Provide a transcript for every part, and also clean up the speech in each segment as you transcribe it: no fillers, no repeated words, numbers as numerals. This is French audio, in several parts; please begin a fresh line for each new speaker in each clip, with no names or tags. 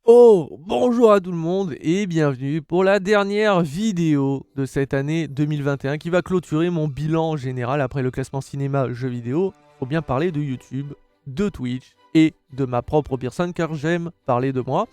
Oh, bonjour à tout le monde et bienvenue pour la dernière vidéo de cette année 2021 qui va clôturer mon bilan général après le classement cinéma jeux vidéo. Faut bien parler de YouTube, de Twitch et de ma propre personne car j'aime parler de moi.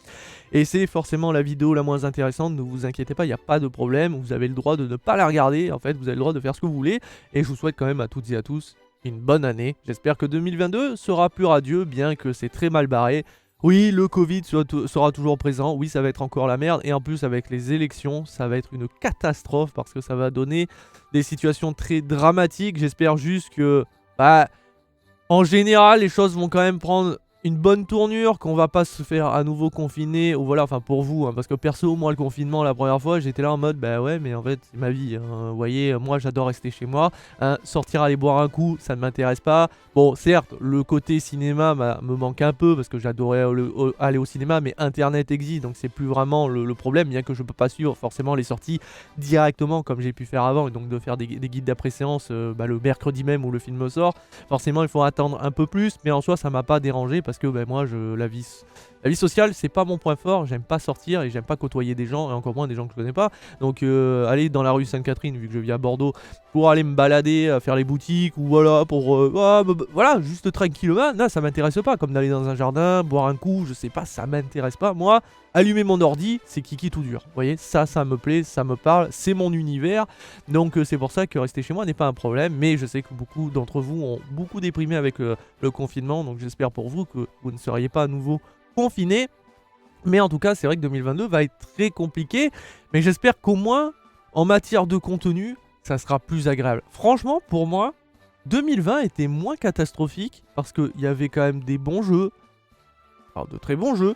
Et c'est forcément la vidéo la moins intéressante, ne vous inquiétez pas, il n'y a pas de problème, vous avez le droit de ne pas la regarder, en fait vous avez le droit de faire ce que vous voulez. Et je vous souhaite quand même à toutes et à tous une bonne année. J'espère que 2022 sera plus radieux bien que c'est très mal barré. Oui, le Covid sera toujours présent. Oui, ça va être encore la merde. Et en plus, avec les élections, ça va être une catastrophe parce que ça va donner des situations très dramatiques. J'espère juste que, en général, les choses vont quand même prendre une bonne tournure, qu'on va pas se faire à nouveau confiner, ou voilà, enfin pour vous, hein, parce que perso, moi, le confinement, la première fois, j'étais là en mode, bah ouais, mais en fait, c'est ma vie, hein. Vous voyez, moi, j'adore rester chez moi, hein, sortir aller boire un coup, ça ne m'intéresse pas. Bon, certes, le côté cinéma me manque un peu, parce que j'adorais aller au cinéma, mais Internet existe, donc c'est plus vraiment le problème, bien que je peux pas suivre forcément les sorties directement, comme j'ai pu faire avant, et donc de faire des guides d'après-séance le mercredi même où le film sort. Forcément, il faut attendre un peu plus, mais en soi, ça m'a pas dérangé parce que moi, la vie sociale, c'est pas mon point fort. J'aime pas sortir et j'aime pas côtoyer des gens, et encore moins des gens que je connais pas. Donc, aller dans la rue Sainte-Catherine, vu que je vis à Bordeaux, pour aller me balader, faire les boutiques, ou voilà, pour voilà, juste tranquillement, là, ça m'intéresse pas. Comme d'aller dans un jardin, boire un coup, je sais pas, ça m'intéresse pas. Moi, allumer mon ordi, c'est kiki tout dur. Vous voyez, ça me plaît, ça me parle, c'est mon univers. Donc c'est pour ça que rester chez moi n'est pas un problème. Mais je sais que beaucoup d'entre vous ont beaucoup déprimé avec le confinement. Donc j'espère pour vous que vous ne seriez pas à nouveau confinés. Mais en tout cas, c'est vrai que 2022 va être très compliqué. Mais j'espère qu'au moins, en matière de contenu, ça sera plus agréable. Franchement, pour moi, 2020 était moins catastrophique parce qu'il y avait quand même des bons jeux. Alors, de très bons jeux,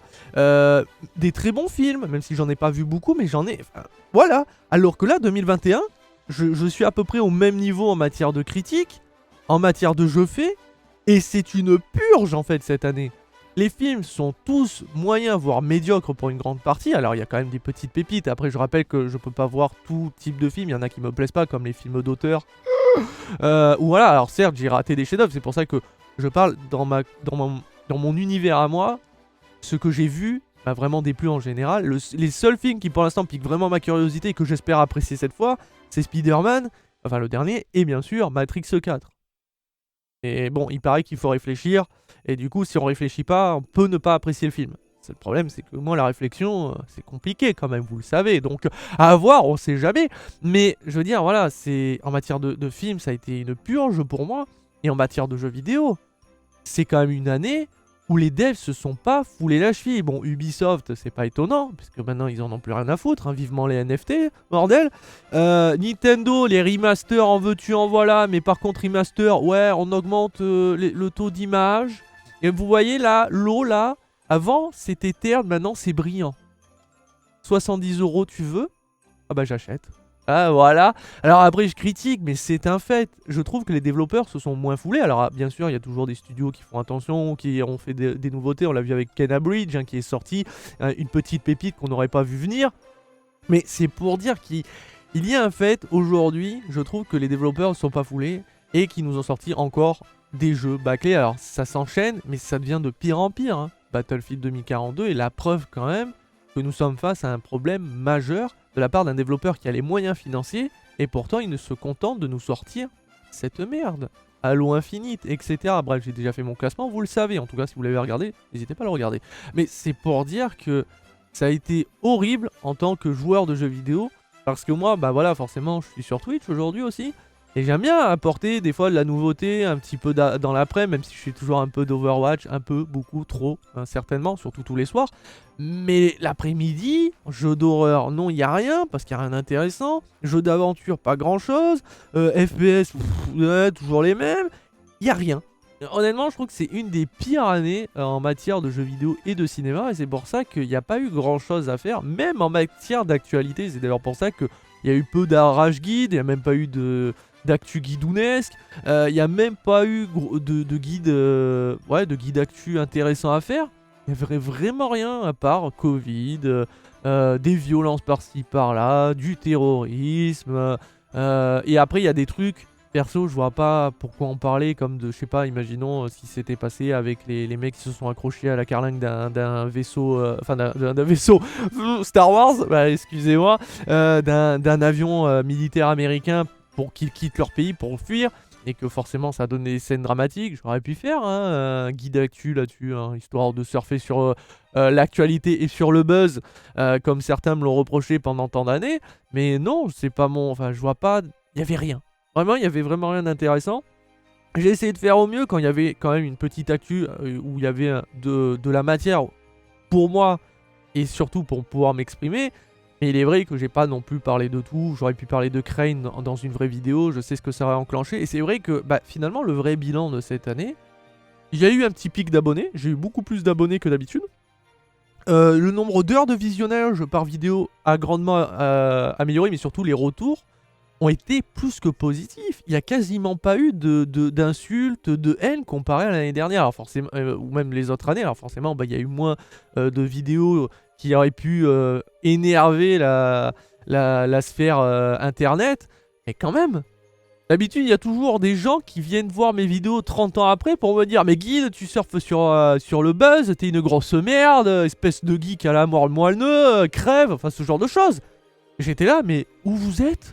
des très bons films, même si j'en ai pas vu beaucoup, mais j'en ai... Enfin, voilà. Alors que là, 2021, je suis à peu près au même niveau en matière de critique, en matière de jeux faits, et c'est une purge en fait cette année. Les films sont tous moyens, voire médiocres pour une grande partie. Alors il y a quand même des petites pépites. Après je rappelle que je peux pas voir tout type de films. Il y en a qui me plaisent pas, comme les films d'auteur. Ou voilà, alors certes j'ai raté des chefs-d'œuvre. C'est pour ça que je parle dans mon univers à moi. Ce que j'ai vu m'a vraiment déplu en général. Les seuls films qui pour l'instant piquent vraiment ma curiosité et que j'espère apprécier cette fois, c'est Spider-Man, enfin le dernier, et bien sûr Matrix 4. Et bon, il paraît qu'il faut réfléchir, et du coup, si on réfléchit pas, on peut ne pas apprécier le film. Le problème, c'est que moi, la réflexion, c'est compliqué quand même, vous le savez. Donc, à voir, on sait jamais. Mais je veux dire, voilà, c'est en matière de film, ça a été une purge pour moi. Et en matière de jeux vidéo, c'est quand même une année où les devs se sont pas foulés la cheville. Bon, Ubisoft, c'est pas étonnant, puisque maintenant ils en ont plus rien à foutre, hein, vivement les NFT, bordel. Nintendo, les remasters, en veux-tu, en voilà, mais par contre, remaster, ouais, on augmente le taux d'image. Et vous voyez là, l'eau là, avant c'était terne, maintenant c'est brillant. 70 €, tu veux? Ah bah j'achète. Ah voilà. Alors après je critique, mais c'est un fait. Je trouve que les développeurs se sont moins foulés. Alors bien sûr, il y a toujours des studios qui font attention, qui ont fait des nouveautés. On l'a vu avec Kena Bridge, hein, qui est sorti. Une petite pépite qu'on n'aurait pas vu venir. Mais c'est pour dire qu'il y a un fait, aujourd'hui, je trouve que les développeurs ne sont pas foulés et qu'ils nous ont sorti encore des jeux bâclés. Alors ça s'enchaîne, mais ça devient de pire en pire, hein. Battlefield 2042 est la preuve quand même que nous sommes face à un problème majeur de la part d'un développeur qui a les moyens financiers, et pourtant il ne se contente de nous sortir cette merde. Halo Infinite, etc. Bref, j'ai déjà fait mon classement, vous le savez. En tout cas, si vous l'avez regardé, n'hésitez pas à le regarder. Mais c'est pour dire que ça a été horrible en tant que joueur de jeux vidéo, parce que moi, bah voilà, forcément, je suis sur Twitch aujourd'hui aussi. Et j'aime bien apporter des fois de la nouveauté, un petit peu dans l'après, même si je suis toujours un peu d'Overwatch, un peu, beaucoup, trop, hein, certainement, surtout tous les soirs. Mais l'après-midi, jeu d'horreur, non, il n'y a rien, parce qu'il n'y a rien d'intéressant. Jeu d'aventure, pas grand-chose. FPS, ouais, toujours les mêmes. Il n'y a rien. Honnêtement, je trouve que c'est une des pires années en matière de jeux vidéo et de cinéma, et c'est pour ça qu'il n'y a pas eu grand-chose à faire, même en matière d'actualité. C'est d'ailleurs pour ça qu'il y a eu peu d'arrache guide, il n'y a même pas eu d'actu guidounesque, il n'y a même pas eu de guide de guide actu intéressant à faire. Il n'y avait vraiment rien à part Covid, des violences par-ci par-là, du terrorisme, et après il y a des trucs perso, je vois pas pourquoi en parler comme de, je sais pas, imaginons ce qui s'était passé avec les mecs qui se sont accrochés à la carlingue d'un vaisseau, enfin d'un vaisseau Star Wars, bah, excusez-moi, d'un avion militaire américain pour qu'ils quittent leur pays pour fuir. Et que forcément ça donne des scènes dramatiques. J'aurais pu faire un guide actu là-dessus, hein, histoire de surfer sur l'actualité et sur le buzz, comme certains me l'ont reproché pendant tant d'années. Mais non, c'est pas mon... Enfin, je vois pas... Il y avait rien. Vraiment, il y avait vraiment rien d'intéressant. J'ai essayé de faire au mieux quand il y avait quand même une petite actu où il y avait de la matière pour moi et surtout pour pouvoir m'exprimer. Mais il est vrai que j'ai pas non plus parlé de tout. J'aurais pu parler de Crane dans une vraie vidéo. Je sais ce que ça aurait enclenché. Et c'est vrai que bah, finalement, le vrai bilan de cette année, il y a eu un petit pic d'abonnés. J'ai eu beaucoup plus d'abonnés que d'habitude. Le nombre d'heures de visionnage par vidéo a grandement amélioré, mais surtout les retours ont été plus que positifs. Il n'y a quasiment pas eu d'insultes, de haine comparé à l'année dernière, alors forcément, ou même les autres années. Alors forcément, bah, il y a eu moins de vidéos qui auraient pu énerver la sphère internet, mais quand même. D'habitude, il y a toujours des gens qui viennent voir mes vidéos 30 ans après pour me dire « Mais Guide, tu surfes sur le buzz, t'es une grosse merde, espèce de geek à la mort moelleux, crève », enfin ce genre de choses. J'étais là, mais où vous êtes ?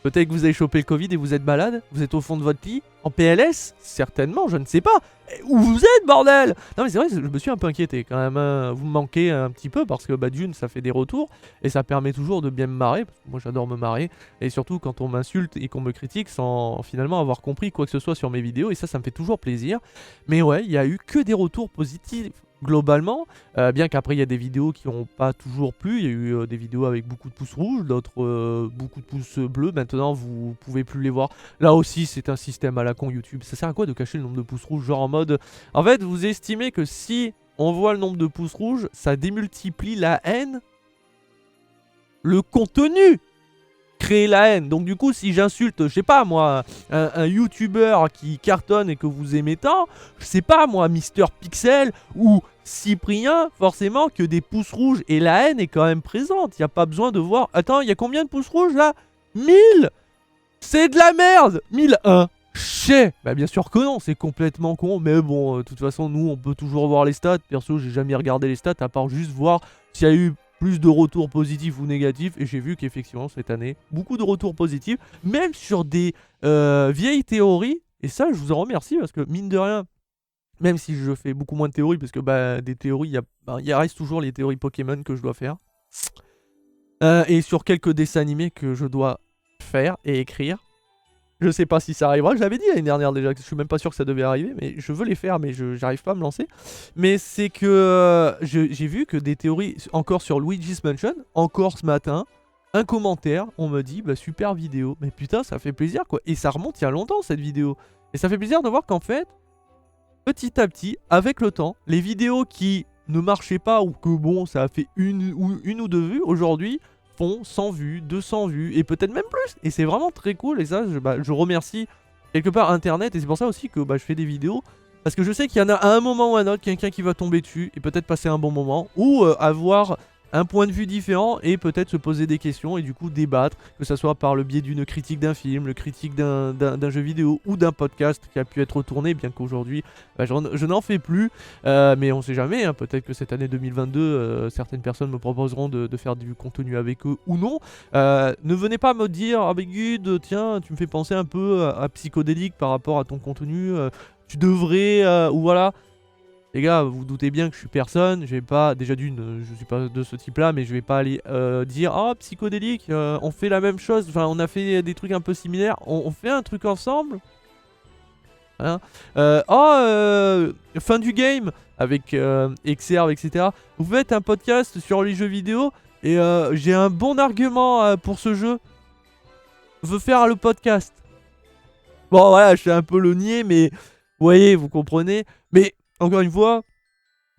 Peut-être que vous avez chopé le Covid et vous êtes malade. Vous êtes au fond de votre lit. En PLS. Certainement, je ne sais pas. Où vous êtes, bordel? Non mais c'est vrai, je me suis un peu inquiété quand même. Hein. Vous me manquez un petit peu parce que bah, d'une, ça fait des retours. Et ça permet toujours de bien me marrer. Parce que moi j'adore me marrer. Et surtout quand on m'insulte et qu'on me critique sans finalement avoir compris quoi que ce soit sur mes vidéos. Et ça me fait toujours plaisir. Mais ouais, il n'y a eu que des retours positifs. Globalement, bien qu'après il y a des vidéos qui n'ont pas toujours plu, il y a eu des vidéos avec beaucoup de pouces rouges, d'autres beaucoup de pouces bleus, maintenant vous pouvez plus les voir. Là aussi c'est un système à la con YouTube, ça sert à quoi de cacher le nombre de pouces rouges, genre en mode... En fait vous estimez que si on voit le nombre de pouces rouges, ça démultiplie la haine, le contenu créer la haine. Donc du coup si j'insulte, je sais pas moi, un YouTuber qui cartonne et que vous aimez tant, je sais pas moi, Mister Pixel ou Cyprien, forcément que des pouces rouges et la haine est quand même présente. Il n'y a pas besoin de voir... Attends, il y a combien de pouces rouges là? 1000. C'est de la merde. 1001. Chais. Bah bien sûr que non, c'est complètement con. Mais bon, de toute façon, nous, on peut toujours voir les stats. Perso, j'ai jamais regardé les stats à part juste voir s'il y a eu plus de retours positifs ou négatifs. Et j'ai vu qu'effectivement, cette année, beaucoup de retours positifs. Même sur des vieilles théories. Et ça, je vous en remercie parce que, mine de rien, même si je fais beaucoup moins de théories, parce que bah, des théories, il reste toujours les théories Pokémon que je dois faire. Et sur quelques dessins animés que je dois faire et écrire. Je sais pas si ça arrivera, j'avais dit l'année dernière déjà, que je suis même pas sûr que ça devait arriver, mais je veux les faire, mais j'arrive pas à me lancer. Mais c'est que j'ai vu que des théories, encore sur Luigi's Mansion, encore ce matin, un commentaire, on me dit, bah super vidéo. Mais putain, ça fait plaisir quoi, et ça remonte il y a longtemps cette vidéo. Et ça fait plaisir de voir qu'en fait, petit à petit, avec le temps, les vidéos qui ne marchaient pas ou que bon, ça a fait une ou deux vues, aujourd'hui font 100 vues, 200 vues et peut-être même plus. Et c'est vraiment très cool et ça, je remercie quelque part Internet et c'est pour ça aussi que je fais des vidéos. Parce que je sais qu'il y en a à un moment ou à un autre quelqu'un qui va tomber dessus et peut-être passer un bon moment ou avoir un point de vue différent et peut-être se poser des questions et du coup débattre, que ce soit par le biais d'une critique d'un film, le critique d'un jeu vidéo ou d'un podcast qui a pu être tourné, bien qu'aujourd'hui je n'en fais plus, mais on sait jamais, hein, peut-être que cette année 2022, certaines personnes me proposeront de faire du contenu avec eux ou non. Ne venez pas me dire, ah mais Guide, tiens, tu me fais penser un peu à Psychodélique par rapport à ton contenu, tu devrais, ou voilà. Les gars, vous doutez bien que je suis personne, je vais pas, déjà d'une, je suis pas de ce type là, mais je vais pas aller dire « Oh, Psychodélique, on fait la même chose, enfin on a fait des trucs un peu similaires, on fait un truc ensemble ?» Hein, fin du game avec Exerve, etc. Vous faites un podcast sur les jeux vidéo et j'ai un bon argument pour ce jeu. Je veux faire le podcast. Bon voilà, je fais un peu le niais, mais vous voyez, vous comprenez. Mais encore une fois,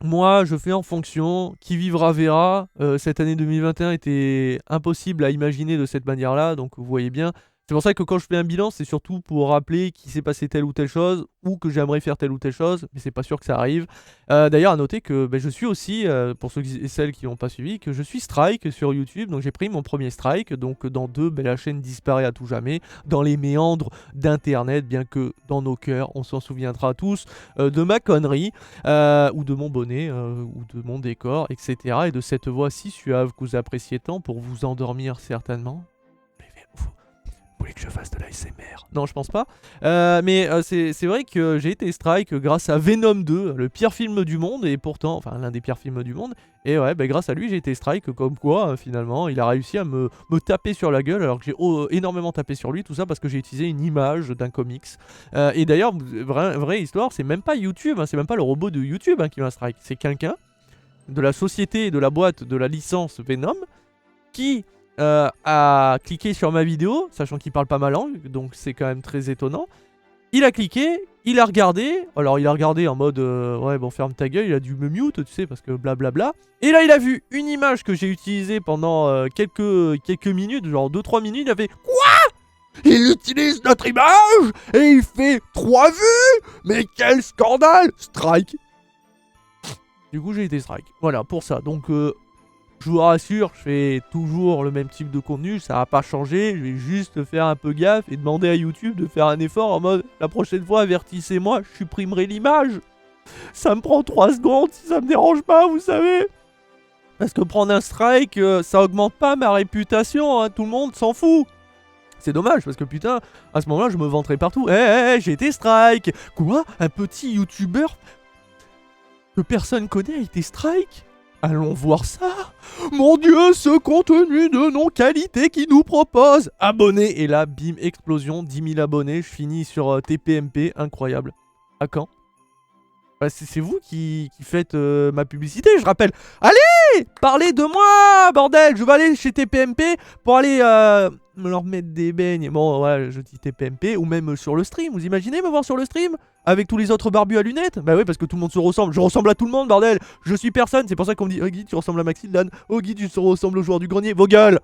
moi je fais en fonction, qui vivra verra. Cette année 2021 était impossible à imaginer de cette manière-là, donc vous voyez bien. C'est pour ça que quand je fais un bilan, c'est surtout pour rappeler qu'il s'est passé telle ou telle chose, ou que j'aimerais faire telle ou telle chose, mais c'est pas sûr que ça arrive. D'ailleurs, à noter que je suis aussi, pour ceux et celles qui n'ont pas suivi, que je suis strike sur YouTube, donc j'ai pris mon premier strike, donc dans 2, la chaîne disparaît à tout jamais, dans les méandres d'internet, bien que dans nos cœurs, on s'en souviendra tous de ma connerie, ou de mon bonnet, ou de mon décor, etc. Et de cette voix si suave que vous appréciez tant pour vous endormir certainement. Vous voulez que je fasse de l'ASMR? Non, je pense pas. Mais c'est vrai que j'ai été strike grâce à Venom 2, le pire film du monde, et pourtant, enfin l'un des pires films du monde. Et ouais, grâce à lui, j'ai été strike, comme quoi, finalement, il a réussi à me taper sur la gueule, alors que j'ai énormément tapé sur lui, tout ça parce que j'ai utilisé une image d'un comics. Et d'ailleurs, vraie histoire, c'est même pas YouTube, hein, c'est même pas le robot de YouTube qui m'a strike, c'est quelqu'un de la société, de la boîte, de la licence Venom, qui a cliqué sur ma vidéo, sachant qu'il parle pas ma langue, donc c'est quand même très étonnant. Il a cliqué, il a regardé, alors il a regardé en mode ouais bon ferme ta gueule, il a dû me mute, tu sais, parce que blablabla. Et là il a vu une image que j'ai utilisée pendant quelques minutes, genre 2-3 minutes, il a fait quoi? Il utilise notre image et il fait 3 vues. Mais quel scandale! Strike. Du coup j'ai été strike, voilà pour ça, donc je vous rassure, je fais toujours le même type de contenu, ça va pas changer, je vais juste faire un peu gaffe et demander à YouTube de faire un effort en mode la prochaine fois avertissez-moi, je supprimerai l'image. Ça me prend 3 secondes si ça me dérange pas, vous savez. Parce que prendre un strike, ça augmente pas ma réputation, hein, tout le monde s'en fout. C'est dommage parce que putain, à ce moment-là, je me vanterais partout. J'ai été strike. Quoi? Un petit youtubeur que personne connaît a été strike? Allons voir ça. Mon Dieu, ce contenu de non-qualité qui nous propose. Abonnés. Et là, bim, explosion, 10 000 abonnés. Je finis sur TPMP, incroyable. À quand? C'est vous qui faites ma publicité, je rappelle. Allez, parlez de moi, bordel. Je vais aller chez TPMP pour aller me leur mettre des beignes. Bon, ouais, je dis TPMP. Ou même sur le stream. Vous imaginez me voir sur le stream avec tous les autres barbus à lunettes? Bah oui, parce que tout le monde se ressemble. Je ressemble à tout le monde, bordel. Je suis personne. C'est pour ça qu'on me dit, oh Guy, tu ressembles à Maxildan. Oh Guy, tu ressembles au joueur du grenier. Vos gueules.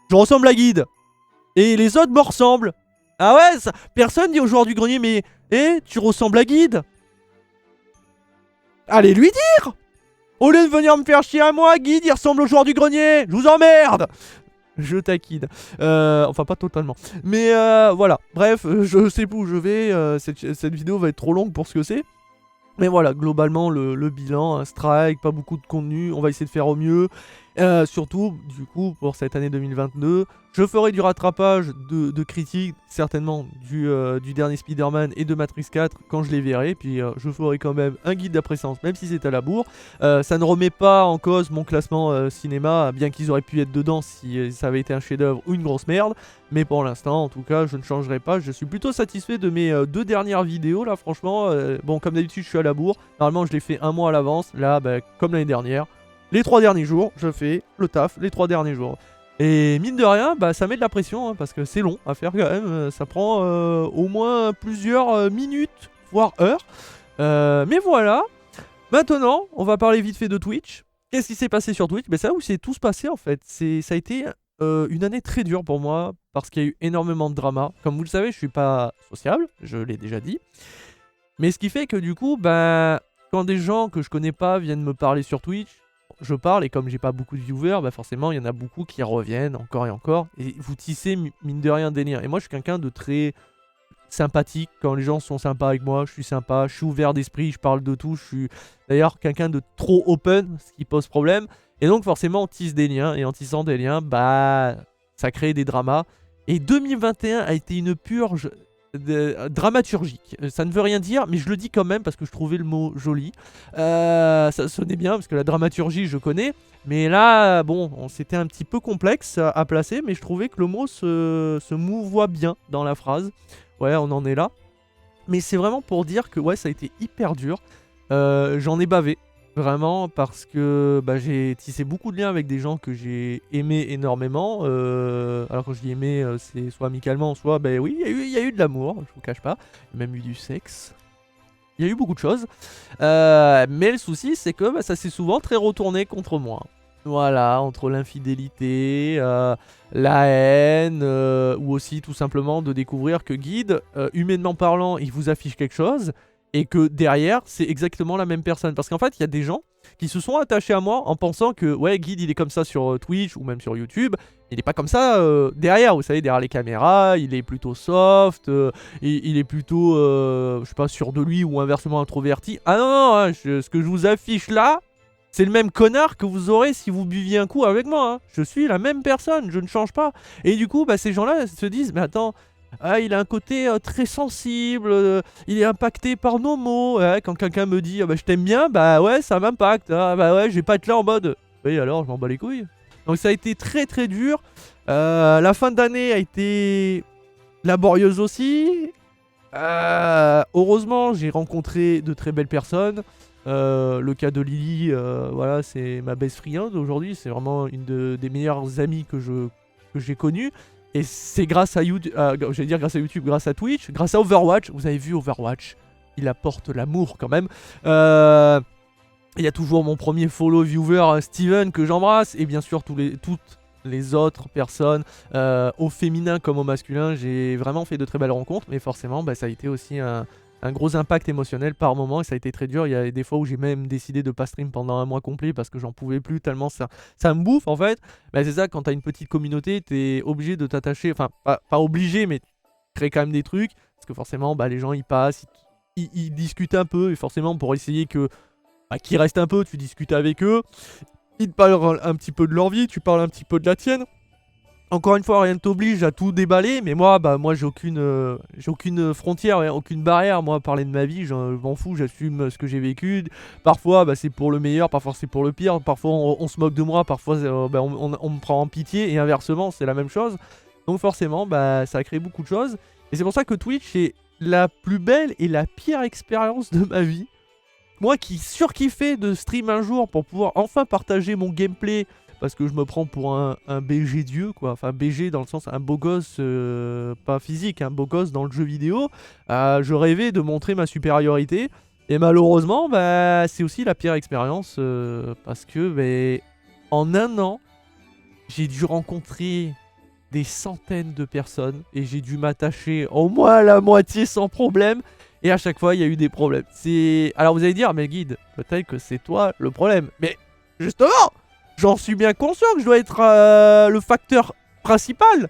Je ressemble à Guide. Et les autres me ressemblent. Ah ouais, ça... personne dit au joueur du grenier, mais... tu ressembles à Guide. Allez lui dire. Au lieu de venir me faire chier à moi, Guide, il ressemble au joueur du grenier. Je vous emmerde. Je taquine. Enfin, pas totalement. Mais voilà. Bref, je sais plus où je vais. Cette vidéo va être trop longue pour ce que c'est. Mais voilà, globalement, le bilan, un strike, pas beaucoup de contenu. On va essayer de faire au mieux. Surtout, du coup, pour cette année 2022, je ferai du rattrapage de critiques, certainement, du dernier Spider-Man et de Matrix 4 quand je les verrai. Puis je ferai quand même un guide d'appréciation, même si c'est à la bourre. Ça ne remet pas en cause mon classement cinéma, bien qu'ils auraient pu être dedans si ça avait été un chef-d'œuvre ou une grosse merde. Mais pour l'instant, en tout cas, je ne changerai pas. Je suis plutôt satisfait de mes 2 dernières vidéos, là, franchement. Bon, comme d'habitude, je suis à la bourre. Normalement, je les fais un mois à l'avance. Là, comme l'année dernière. Les 3 derniers jours, je fais le taf les 3 derniers jours. Et mine de rien, ça met de la pression, hein, parce que c'est long à faire quand même. Ça prend au moins plusieurs minutes, voire heures. Mais voilà. Maintenant, on va parler vite fait de Twitch. Qu'est-ce qui s'est passé sur Twitch? C'est là où c'est tout se passé en fait. Ça a été une année très dure pour moi, parce qu'il y a eu énormément de drama. Comme vous le savez, je suis pas sociable, je l'ai déjà dit. Mais ce qui fait que du coup, quand des gens que je connais pas viennent me parler sur Twitch, je parle, et comme j'ai pas beaucoup de viewers, forcément il y en a beaucoup qui reviennent encore et encore, et vous tissez mine de rien des liens. Et moi je suis quelqu'un de très sympathique, quand les gens sont sympas avec moi, je suis sympa, je suis ouvert d'esprit, je parle de tout, je suis d'ailleurs quelqu'un de trop open, ce qui pose problème. Et donc forcément on tisse des liens, et en tissant des liens, ça crée des dramas. Et 2021 a été une purge dramaturgique. Ça ne veut rien dire, mais je le dis quand même parce que je trouvais le mot joli. Ça sonnait bien parce que la dramaturgie je connais, mais là bon, c'était un petit peu complexe à placer, mais je trouvais que le mot se mouvoie bien dans la phrase. Ouais, on en est là. Mais c'est vraiment pour dire que ouais, ça a été hyper dur. J'en ai bavé. Vraiment, parce que j'ai tissé beaucoup de liens avec des gens que j'ai aimés énormément. Alors quand je dis aimé, c'est soit amicalement, soit oui, il y a eu de l'amour, je vous cache pas. Il y a même eu du sexe. Il y a eu beaucoup de choses. Mais le souci, c'est que ça s'est souvent très retourné contre moi. Voilà, entre l'infidélité, la haine, ou aussi tout simplement de découvrir que Guide, humainement parlant, il vous affiche quelque chose, et que derrière, c'est exactement la même personne. Parce qu'en fait, il y a des gens qui se sont attachés à moi en pensant que, ouais, Guide, il est comme ça sur Twitch ou même sur YouTube. Il est pas comme ça derrière, vous savez, derrière les caméras, il est plutôt soft, il est plutôt, je sais pas, sûr de lui ou inversement introverti. Ah non, non, hein, ce que je vous affiche là, c'est le même connard que vous aurez si vous buviez un coup avec moi. Hein. Je suis la même personne, je ne change pas. Et du coup, bah, ces gens-là se disent, mais attends, ah, il a un côté très sensible, il est impacté par nos mots. Ouais, quand quelqu'un me dit, ah, bah, je t'aime bien, bah ouais, ça m'impacte. Ah, bah ouais, je vais pas être là en mode, oui alors, je m'en bats les couilles. Donc ça a été très très dur. La fin d'année a été laborieuse aussi. Heureusement, j'ai rencontré de très belles personnes. Le cas de Lily, voilà, c'est ma best friend aujourd'hui. C'est vraiment une des meilleures amies que j'ai connues. Et c'est grâce à YouTube, j'allais dire grâce à YouTube, grâce à Twitch, grâce à Overwatch. Vous avez vu Overwatch, il apporte l'amour quand même. Il y a toujours mon premier follow viewer, Steven, que j'embrasse. Et bien sûr, toutes les autres personnes, au féminin comme au masculin. J'ai vraiment fait de très belles rencontres. Mais forcément, bah, ça a été aussi un gros impact émotionnel par moment et ça a été très dur. Il y a des fois où j'ai même décidé de pas stream pendant un mois complet parce que j'en pouvais plus tellement ça me bouffe en fait. Bah, c'est ça, quand t'as une petite communauté, t'es obligé de t'attacher, enfin pas obligé mais tu crées quand même des trucs parce que forcément bah, les gens ils passent, ils discutent un peu et forcément pour essayer que qu'ils restent un peu, tu discutes avec eux, ils te parlent un petit peu de leur vie, tu parles un petit peu de la tienne. Encore une fois, rien ne t'oblige à tout déballer, mais moi, j'ai aucune frontière, aucune barrière. Moi, parler de ma vie, je m'en fous, j'assume ce que j'ai vécu. Parfois, c'est pour le meilleur, parfois c'est pour le pire. Parfois, on se moque de moi, parfois, on me prend en pitié, et inversement, c'est la même chose. Donc forcément, ça a créé beaucoup de choses. Et c'est pour ça que Twitch est la plus belle et la pire expérience de ma vie. Moi qui surkiffais de stream un jour pour pouvoir enfin partager mon gameplay, parce que je me prends pour un BG dieu, quoi. Enfin, BG dans le sens un beau gosse, pas physique, un beau gosse dans le jeu vidéo. Je rêvais de montrer ma supériorité. Et malheureusement, c'est aussi la pire expérience, parce que en un an, j'ai dû rencontrer des centaines de personnes et j'ai dû m'attacher au moins à la moitié sans problème. Et à chaque fois, il y a eu des problèmes. Alors vous allez dire, mais Guide, peut-être que c'est toi le problème. Mais justement, j'en suis bien conscient que je dois être le facteur principal.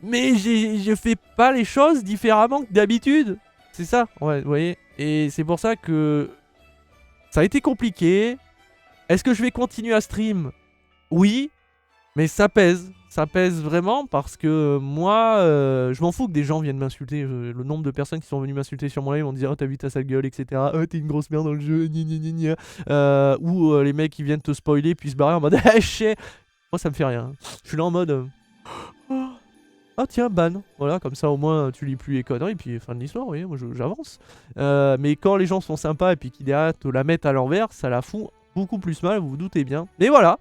Mais je fais pas les choses différemment que d'habitude. C'est ça, ouais, vous voyez. Et c'est pour ça que ça a été compliqué. Est-ce que je vais continuer à stream? Oui, mais ça pèse. Ça pèse vraiment parce que moi, je m'en fous que des gens viennent m'insulter. Le nombre de personnes qui sont venues m'insulter sur mon live vont dire « Oh, t'as vu ta sale gueule, etc. Oh, t'es une grosse merde dans le jeu, gna gna gna gna. » Ou les mecs qui viennent te spoiler puis se barrer en mode « Eh, chier !» Moi, ça me fait rien. Je suis là en mode ah tiens, ban. Voilà, comme ça au moins tu lis plus les conneries, puis fin de l'histoire, vous voyez, moi j'avance. Mais quand les gens sont sympas et puis qui derrière te la mettent à l'envers, ça la fout beaucoup plus mal, vous vous doutez bien. Mais voilà.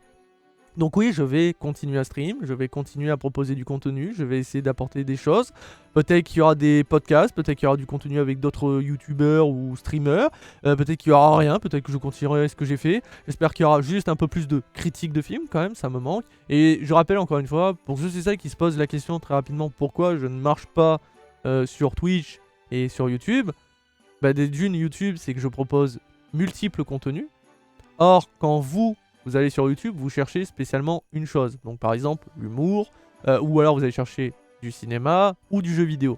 Donc oui, je vais continuer à stream, je vais continuer à proposer du contenu, je vais essayer d'apporter des choses. Peut-être qu'il y aura des podcasts, peut-être qu'il y aura du contenu avec d'autres youtubeurs ou streamers. Peut-être qu'il y aura rien, peut-être que je continuerai ce que j'ai fait. J'espère qu'il y aura juste un peu plus de critiques de films quand même, ça me manque. Et je rappelle encore une fois, pour ceux c'est ça qui se posent la question très rapidement, pourquoi je ne marche pas sur Twitch et sur YouTube. D'une, YouTube, c'est que je propose multiples contenus. Or, quand vous allez sur YouTube, vous cherchez spécialement une chose. Donc par exemple, l'humour, ou alors vous allez chercher du cinéma ou du jeu vidéo.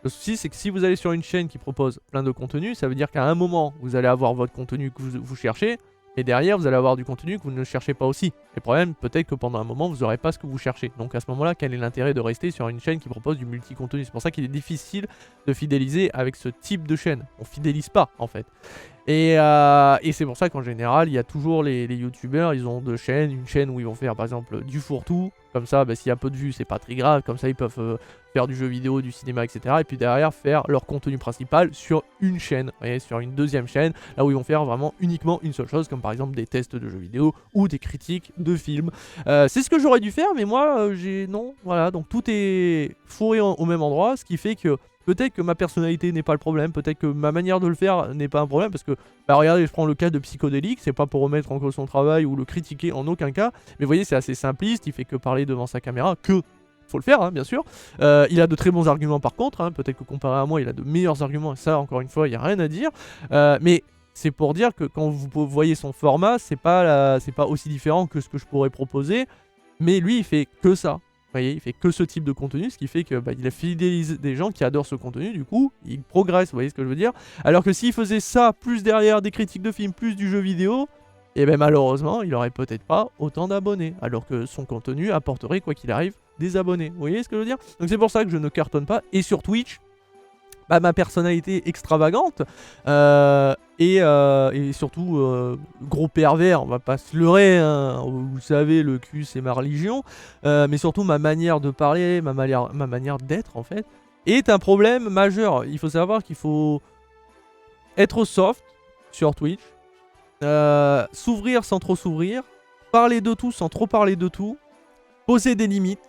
Le souci, c'est que si vous allez sur une chaîne qui propose plein de contenus, ça veut dire qu'à un moment, vous allez avoir votre contenu que vous cherchez, et derrière, vous allez avoir du contenu que vous ne cherchez pas aussi. Le problème, peut-être que pendant un moment, vous n'aurez pas ce que vous cherchez. Donc à ce moment-là, quel est l'intérêt de rester sur une chaîne qui propose du multi-contenu? C'est pour ça qu'il est difficile de fidéliser avec ce type de chaîne. On fidélise pas, en fait. Et c'est pour ça qu'en général, il y a toujours les youtubeurs, ils ont deux chaînes. Une chaîne où ils vont faire par exemple du fourre-tout. Comme ça, s'il y a peu de vues, c'est pas très grave. Comme ça, ils peuvent faire du jeu vidéo, du cinéma, etc. Et puis derrière, faire leur contenu principal sur une chaîne. Vous voyez, sur une deuxième chaîne, là où ils vont faire vraiment uniquement une seule chose. Comme par exemple des tests de jeux vidéo ou des critiques de films. C'est ce que j'aurais dû faire, mais moi, non. Voilà, donc tout est fourré au même endroit. Ce qui fait que peut-être que ma personnalité n'est pas le problème, peut-être que ma manière de le faire n'est pas un problème, parce que, bah regardez, je prends le cas de Psychodélique, c'est pas pour remettre en cause son travail ou le critiquer en aucun cas, mais vous voyez, c'est assez simpliste, il fait que parler devant sa caméra, faut le faire, hein, bien sûr. Il a de très bons arguments par contre, hein, peut-être que comparé à moi, il a de meilleurs arguments, et ça, encore une fois, il n'y a rien à dire. Mais c'est pour dire que quand vous voyez son format, c'est pas aussi différent que ce que je pourrais proposer, mais lui, il fait que ça. Vous voyez, il fait que ce type de contenu, ce qui fait que bah, il a fidélisé des gens qui adorent ce contenu, du coup, il progresse, vous voyez ce que je veux dire. Alors que s'il faisait ça, plus derrière des critiques de films, plus du jeu vidéo, et bien malheureusement, il aurait peut-être pas autant d'abonnés, alors que son contenu apporterait, quoi qu'il arrive, des abonnés. Vous voyez ce que je veux dire? Donc c'est pour ça que je ne cartonne pas, et sur Twitch, bah, ma personnalité extravagante et surtout gros pervers, on va pas se leurrer, hein, vous savez, le cul c'est ma religion, mais surtout ma manière de parler, ma manière d'être en fait, est un problème majeur. Il faut savoir qu'il faut être soft sur Twitch, s'ouvrir sans trop s'ouvrir, parler de tout sans trop parler de tout, poser des limites.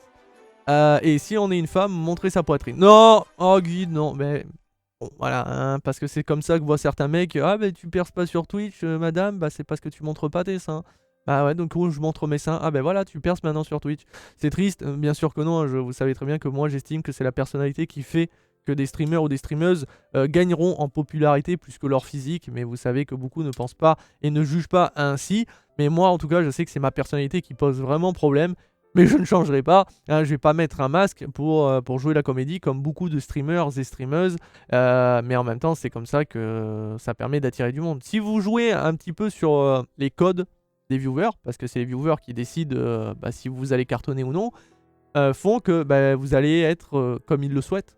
Et si on est une femme, montrer sa poitrine. Non, oh guide, non, mais bon, voilà, hein, parce que c'est comme ça que voient certains mecs. Ah, mais tu perces pas sur Twitch, madame, bah c'est parce que tu montres pas tes seins. Bah ouais, donc je montre mes seins. Ah, ben voilà, tu perces maintenant sur Twitch. C'est triste, bien sûr que non, vous savez très bien que moi j'estime que c'est la personnalité qui fait que des streamers ou des streameuses gagneront en popularité plus que leur physique, mais vous savez que beaucoup ne pensent pas et ne jugent pas ainsi. Mais moi, en tout cas, je sais que c'est ma personnalité qui pose vraiment problème. Mais je ne changerai pas, hein, je vais pas mettre un masque pour jouer la comédie comme beaucoup de streamers et streameuses, mais en même temps c'est comme ça que ça permet d'attirer du monde. Si vous jouez un petit peu sur les codes des viewers, parce que c'est les viewers qui décident bah, si vous allez cartonner ou non, font que bah, vous allez être comme ils le souhaitent.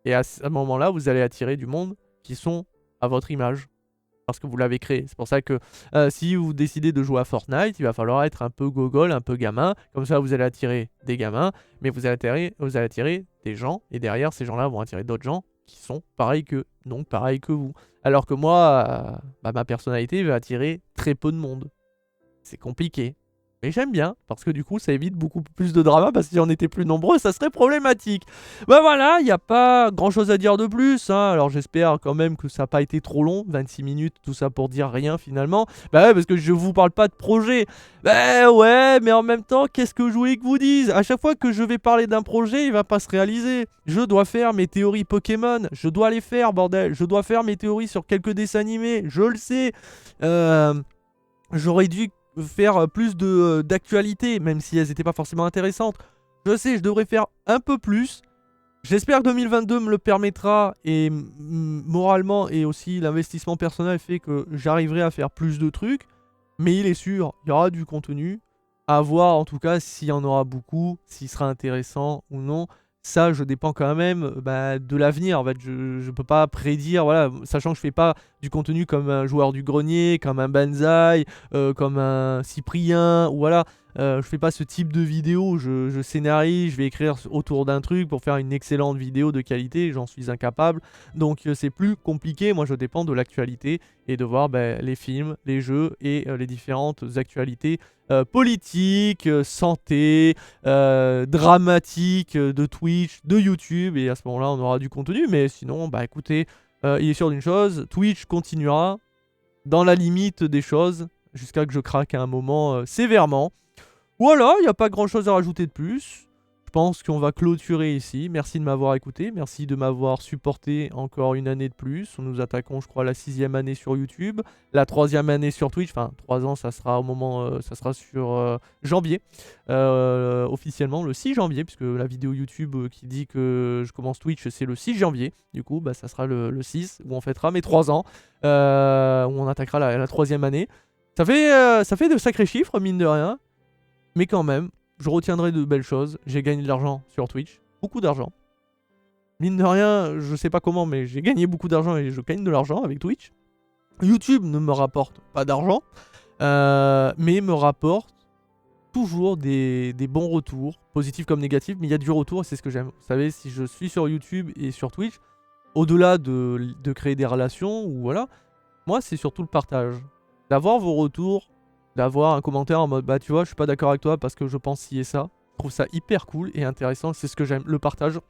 Et à ce moment-là, vous allez attirer du monde qui sont à votre image. Parce que vous l'avez créé. C'est pour ça que si vous décidez de jouer à Fortnite, il va falloir être un peu gogol, un peu gamin. Comme ça, vous allez attirer des gamins, mais vous allez attirer des gens. Et derrière, ces gens-là vont attirer d'autres gens qui sont pareils qu'eux, donc pareils que vous. Alors que moi, bah, ma personnalité va attirer très peu de monde. C'est compliqué. Mais j'aime bien, parce que du coup ça évite beaucoup plus de drama, parce que si on était plus nombreux, ça serait problématique. Bah voilà, il n'y a pas grand chose à dire de plus, hein. Alors j'espère quand même que ça n'a pas été trop long, 26 minutes, tout ça pour dire rien finalement. Bah ouais, parce que je vous parle pas de projet. Bah ouais, mais en même temps, qu'est-ce que je voulais que vous dise? À chaque fois que je vais parler d'un projet, il va pas se réaliser. Je dois faire mes théories Pokémon, je dois les faire, bordel. Je dois faire mes théories sur quelques dessins animés, je le sais. J'aurais dû faire plus d'actualités, même si elles n'étaient pas forcément intéressantes. Je sais, je devrais faire un peu plus. J'espère que 2022 me le permettra, et moralement et aussi l'investissement personnel fait que j'arriverai à faire plus de trucs. Mais il est sûr, il y aura du contenu. À voir en tout cas s'il y en aura beaucoup, s'il sera intéressant ou non. Ça, je dépends quand même bah, de l'avenir. En fait, je peux pas prédire, voilà, sachant que je fais pas du contenu comme un joueur du grenier, comme un Banzai, comme un Cyprien, ou voilà. Je fais pas ce type de vidéo, je scénarise, je vais écrire autour d'un truc pour faire une excellente vidéo de qualité, j'en suis incapable. Donc c'est plus compliqué, moi je dépends de l'actualité et de voir bah, les films, les jeux et les différentes actualités politiques, santé, dramatiques de Twitch, de YouTube, et à ce moment-là on aura du contenu. Mais sinon, bah écoutez, il est sûr d'une chose, Twitch continuera dans la limite des choses jusqu'à que je craque à un moment sévèrement. Voilà, il n'y a pas grand chose à rajouter de plus. Je pense qu'on va clôturer ici. Merci de m'avoir écouté, merci de m'avoir supporté encore une année de plus. Nous attaquons, je crois, la 6e année sur YouTube, la 3e année sur Twitch. Enfin, 3 ans, ça sera au moment, ça sera sur janvier, officiellement le 6 janvier, puisque la vidéo YouTube qui dit que je commence Twitch, c'est le 6 janvier. Du coup, bah, ça sera le 6 où on fêtera mes 3 ans, où on attaquera la 3e année. Ça fait de sacrés chiffres, mine de rien. Mais quand même, je retiendrai de belles choses. J'ai gagné de l'argent sur Twitch. Beaucoup d'argent. Mine de rien, je sais pas comment, mais j'ai gagné beaucoup d'argent et je gagne de l'argent avec Twitch. YouTube ne me rapporte pas d'argent, mais me rapporte toujours des bons retours, positifs comme négatifs, mais il y a du retour et c'est ce que j'aime. Vous savez, si je suis sur YouTube et sur Twitch, au-delà de créer des relations, ou voilà, moi c'est surtout le partage. D'avoir vos retours, d'avoir un commentaire en mode bah tu vois je suis pas d'accord avec toi parce que je pense ci et ça. Je trouve ça hyper cool et intéressant, c'est ce que j'aime, le partage.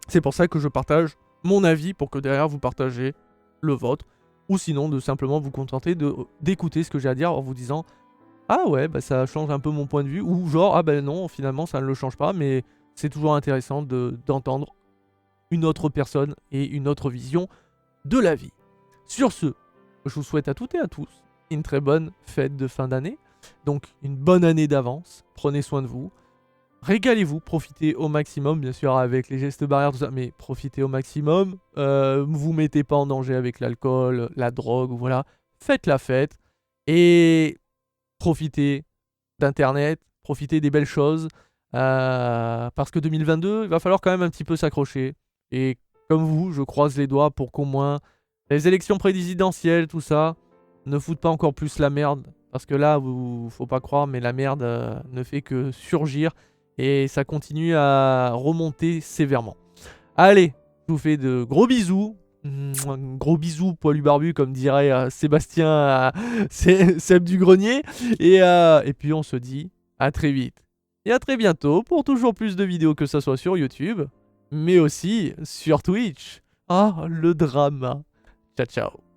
C'est pour ça que je partage mon avis pour que derrière vous partagez le vôtre. Ou sinon de simplement vous contenter d'écouter ce que j'ai à dire en vous disant « Ah ouais, bah ça change un peu mon point de vue » ou genre « Ah ben non, finalement ça ne le change pas » mais c'est toujours intéressant d'entendre une autre personne et une autre vision de la vie. Sur ce, je vous souhaite à toutes et à tous une très bonne fête de fin d'année. Donc une bonne année d'avance. Prenez soin de vous. Régalez-vous, profitez au maximum, bien sûr avec les gestes barrières, tout ça, mais profitez au maximum. Vous mettez pas en danger avec l'alcool, la drogue, voilà. Faites la fête et profitez d'Internet, profitez des belles choses. Parce que 2022, il va falloir quand même un petit peu s'accrocher. Et comme vous, je croise les doigts pour qu'au moins les élections présidentielles, tout ça, ne foutent pas encore plus la merde. Parce que là, faut pas croire, mais la merde ne fait que surgir. Et ça continue à remonter sévèrement. Allez, je vous fais de gros bisous. Gros bisous poilu barbu comme dirait Sébastien Seb du Grenier. Et puis on se dit à très vite. Et à très bientôt pour toujours plus de vidéos que ce soit sur YouTube. Mais aussi sur Twitch. Ah, le drama. Ciao, ciao.